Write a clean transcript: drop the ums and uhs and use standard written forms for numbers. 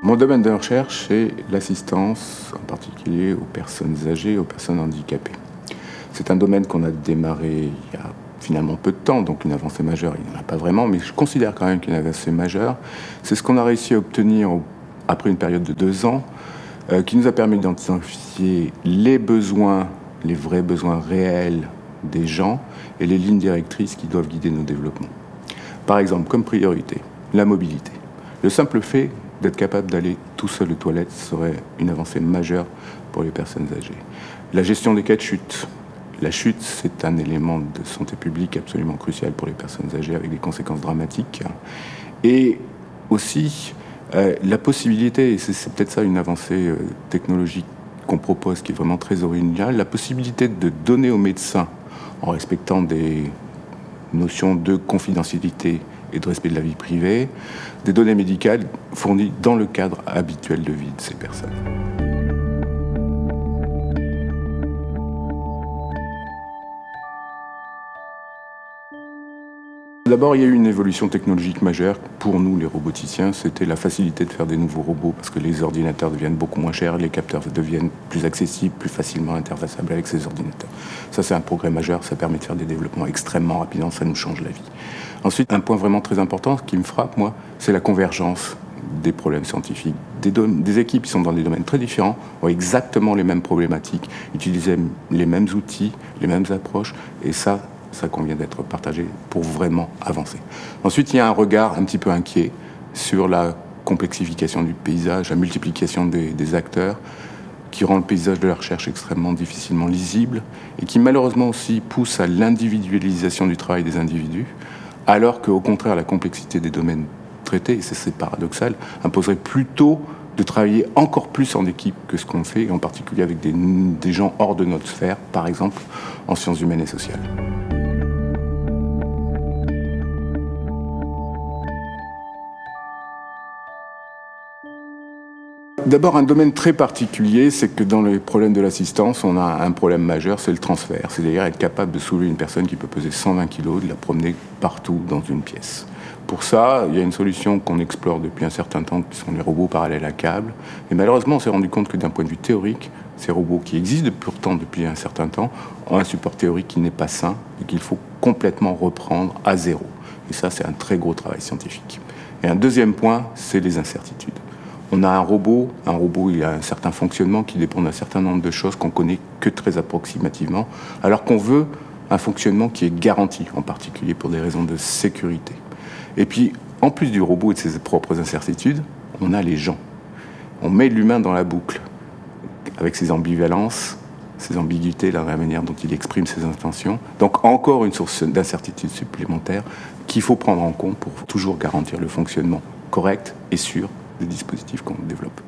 Mon domaine de recherche, c'est l'assistance, en particulier aux personnes âgées, aux personnes handicapées. C'est un domaine qu'on a démarré il y a finalement peu de temps, donc une avancée majeure, il n'y en a pas vraiment, mais je considère quand même qu'une avancée majeure. C'est ce qu'on a réussi à obtenir après une période de 2 ans, qui nous a permis d'identifier les besoins, les vrais besoins réels des gens et les lignes directrices qui doivent guider nos développements. Par exemple, comme priorité, la mobilité. Le simple fait d'être capable d'aller tout seul aux toilettes serait une avancée majeure pour les personnes âgées. La gestion des cas de chute. La chute, c'est un élément de santé publique absolument crucial pour les personnes âgées avec des conséquences dramatiques. Et aussi, la possibilité, et c'est peut-être ça une avancée technologique qu'on propose qui est vraiment très originale, la possibilité de donner aux médecins, en respectant des notions de confidentialité et de respect de la vie privée, des données médicales fournies dans le cadre habituel de vie de ces personnes. D'abord, il y a eu une évolution technologique majeure pour nous, les roboticiens. C'était la facilité de faire des nouveaux robots parce que les ordinateurs deviennent beaucoup moins chers, les capteurs deviennent plus accessibles, plus facilement interfaçables avec ces ordinateurs. Ça, c'est un progrès majeur. Ça permet de faire des développements extrêmement rapidement. Ça nous change la vie. Ensuite, un point vraiment très important qui me frappe, moi, c'est la convergence des problèmes scientifiques. Des équipes qui sont dans des domaines très différents ont exactement les mêmes problématiques, utilisent les mêmes outils, les mêmes approches, et ça convient d'être partagé pour vraiment avancer. Ensuite, il y a un regard un petit peu inquiet sur la complexification du paysage, la multiplication des acteurs, qui rend le paysage de la recherche extrêmement difficilement lisible et qui malheureusement aussi pousse à l'individualisation du travail des individus, alors qu'au contraire, la complexité des domaines traités, et c'est paradoxal, imposerait plutôt de travailler encore plus en équipe que ce qu'on fait, et en particulier avec des gens hors de notre sphère, par exemple en sciences humaines et sociales. D'abord, un domaine très particulier, c'est que dans les problèmes de l'assistance, on a un problème majeur, c'est le transfert. C'est-à-dire être capable de soulever une personne qui peut peser 120 kg, de la promener partout dans une pièce. Pour ça, il y a une solution qu'on explore depuis un certain temps, qui sont les robots parallèles à câble. Et malheureusement, on s'est rendu compte que d'un point de vue théorique, ces robots qui existent pourtant depuis un certain temps ont un support théorique qui n'est pas sain et qu'il faut complètement reprendre à zéro. Et ça, c'est un très gros travail scientifique. Et un deuxième point, c'est les incertitudes. On a un robot, il a un certain fonctionnement qui dépend d'un certain nombre de choses qu'on connaît que très approximativement, alors qu'on veut un fonctionnement qui est garanti, en particulier pour des raisons de sécurité. Et puis, en plus du robot et de ses propres incertitudes, on a les gens. On met l'humain dans la boucle, avec ses ambivalences, ses ambiguïtés, la manière dont il exprime ses intentions. Donc encore une source d'incertitude supplémentaire qu'il faut prendre en compte pour toujours garantir le fonctionnement correct et sûr des dispositifs qu'on développe.